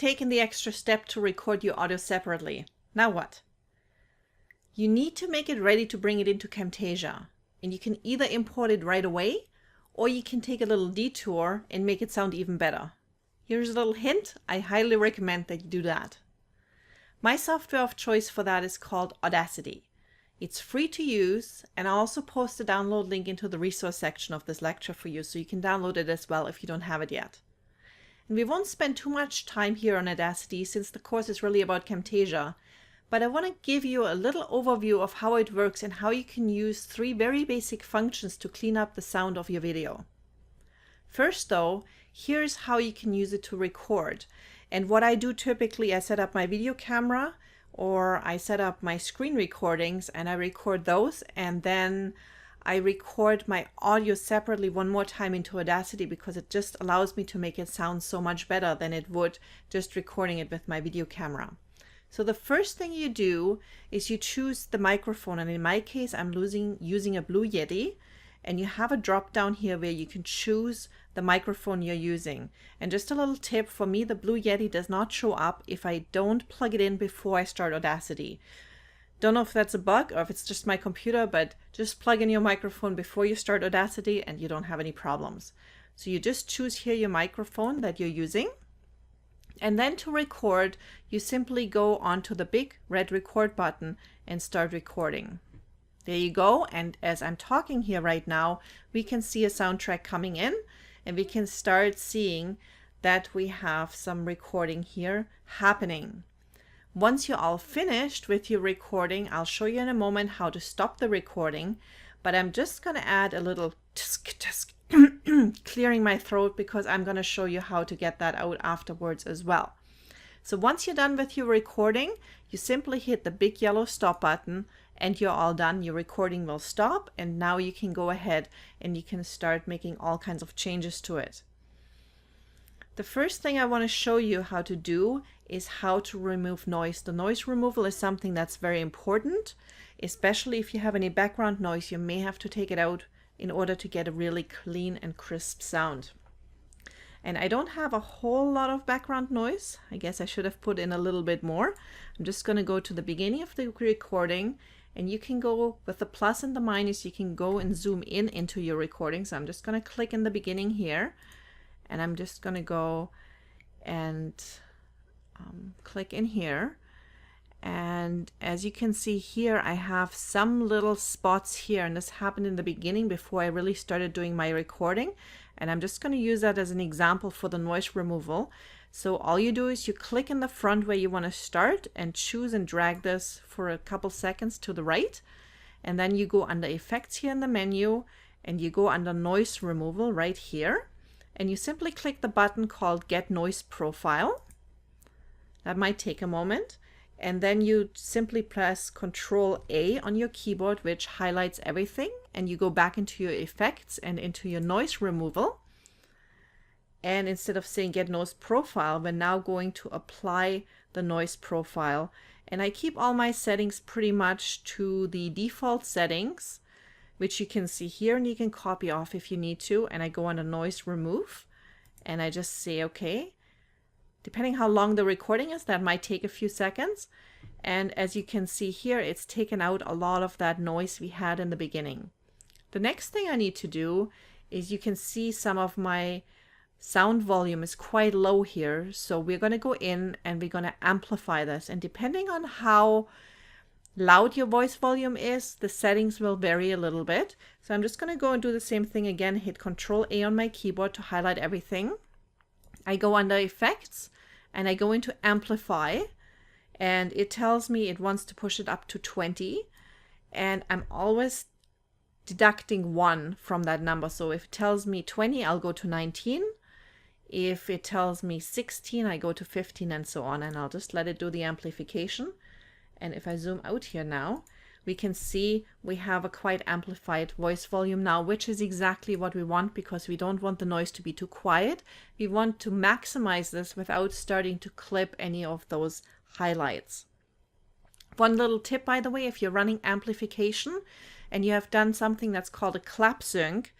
taken the extra step to record your audio separately. Now what? You need to make it ready to bring it into Camtasia. And you can either import it right away, or you can take a little detour and make it sound even better. Here's a little hint. I highly recommend that you do that. My software of choice for that is called Audacity. It's free to use, and I'll also post a download link into the resource section of this lecture for you, so you can download it as well if you don't have it yet. And we won't spend too much time here on Audacity since the course is really about Camtasia, but I want to give you a little overview of how it works and how you can use 3 very basic functions to clean up the sound of your video. First though, here's how you can use it to record. And what I do typically, I set up my video camera, or I set up my screen recordings and I record those, and then I record my audio separately one more time into Audacity, because it just allows me to make it sound so much better than it would just recording it with my video camera. So the first thing you do is you choose the microphone, and in my case I'm using a Blue Yeti, and you have a drop down here where you can choose the microphone you're using. And just a little tip, for me the Blue Yeti does not show up if I don't plug it in before I start Audacity. Don't know if that's a bug or if it's just my computer, but just plug in your microphone before you start Audacity and you don't have any problems. So you just choose here your microphone that you're using. And then to record, you simply go onto the big red record button and start recording. There you go. And as I'm talking here right now, we can see a soundtrack coming in, and we can start seeing that we have some recording here happening. Once you're all finished with your recording, I'll show you in a moment how to stop the recording, but I'm just going to add a little tisk tisk clearing my throat, because I'm going to show you how to get that out afterwards as well. So once you're done with your recording, you simply hit the big yellow stop button and you're all done. Your recording will stop, and now you can go ahead and you can start making all kinds of changes to it. The first thing I want to show you how to do is how to remove noise. The noise removal is something that's very important, especially if you have any background noise. You may have to take it out in order to get a really clean and crisp sound. And I don't have a whole lot of background noise. I guess I should have put in a little bit more. I'm just going to go to the beginning of the recording, and you can go with the plus and the minus, you can go and zoom in into your recording. So I'm just going to click in the beginning here, and I'm just going to go and click in here. And as you can see here, I have some little spots here, and this happened in the beginning before I really started doing my recording. And I'm just going to use that as an example for the noise removal. So all you do is you click in the front where you want to start and choose and drag this for a couple seconds to the right. And then you go under effects here in the menu, and you go under noise removal right here. And you simply click the button called Get Noise Profile. That might take a moment. And then you simply press Control A on your keyboard, which highlights everything. And you go back into your effects and into your noise removal. And instead of saying Get Noise Profile, we're now going to apply the noise profile. And I keep all my settings pretty much to the default settings, which you can see here, and you can copy off if you need to. And I go under Noise Remove, and I just say OK. Depending how long the recording is, that might take a few seconds. And as you can see here, it's taken out a lot of that noise we had in the beginning. The next thing I need to do is, you can see some of my sound volume is quite low here. So we're going to go in and we're going to amplify this. And depending on how loud your voice volume is, the settings will vary a little bit. So I'm just going to go and do the same thing again, hit Control A on my keyboard to highlight everything. I go under Effects and I go into Amplify, and it tells me it wants to push it up to 20, and I'm always deducting 1 from that number. So if it tells me 20, I'll go to 19. If it tells me 16, I go to 15, and so on, and I'll just let it do the amplification. And if I zoom out here now, we can see we have a quite amplified voice volume now, which is exactly what we want, because we don't want the noise to be too quiet. We want to maximize this without starting to clip any of those highlights. One little tip, by the way, if you're running amplification and you have done something that's called a clap sync,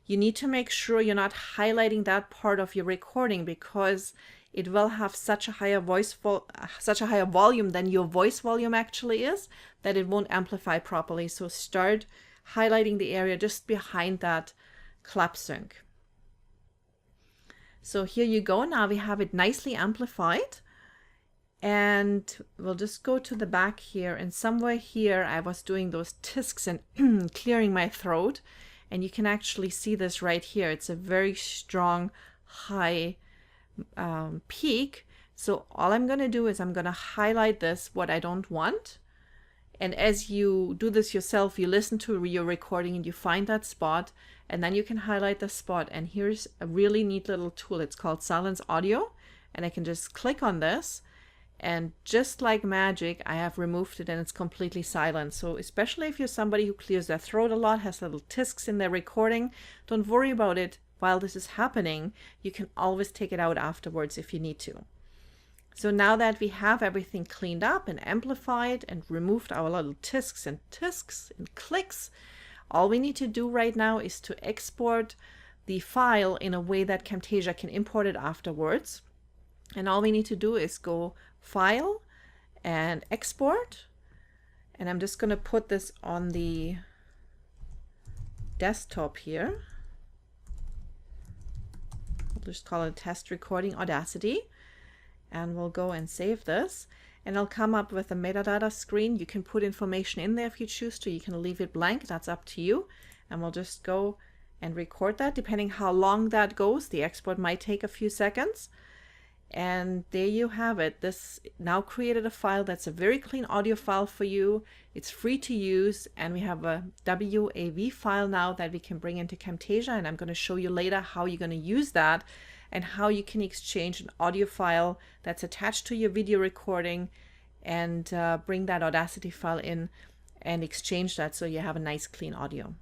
you need to make sure you're not highlighting that part of your recording, because it will have such a higher volume than your voice volume actually is, that it won't amplify properly. So start highlighting the area just behind that clap sync. So here you go. Now we have it nicely amplified. And we'll just go to the back here, and somewhere here I was doing those tisks and clearing my throat, and you can actually see this right here. It's a very strong high peak. So all I'm going to do is I'm going to highlight this, what I don't want. And as you do this yourself, you listen to your recording and you find that spot, and then you can highlight the spot. And here's a really neat little tool. It's called Silence Audio, and I can just click on this. And just like magic, I have removed it and it's completely silent. So especially if you're somebody who clears their throat a lot, has little tisks in their recording, don't worry about it while this is happening. You can always take it out afterwards if you need to. So now that we have everything cleaned up and amplified and removed our little tisks and clicks, all we need to do right now is to export the file in a way that Camtasia can import it afterwards. And all we need to do is go File and Export. And I'm just going to put this on the desktop here. We'll just call it Test Recording Audacity. And we'll go and save this. And I'll come up with a metadata screen. You can put information in there if you choose to. You can leave it blank. That's up to you. And we'll just go and record that. Depending how long that goes, the export might take a few seconds. And there you have it. This now created a file that's a very clean audio file for you. It's free to use, and we have a WAV file now that we can bring into Camtasia, and I'm going to show you later how you're going to use that and how you can exchange an audio file that's attached to your video recording and bring that Audacity file in and exchange that so you have a nice clean audio.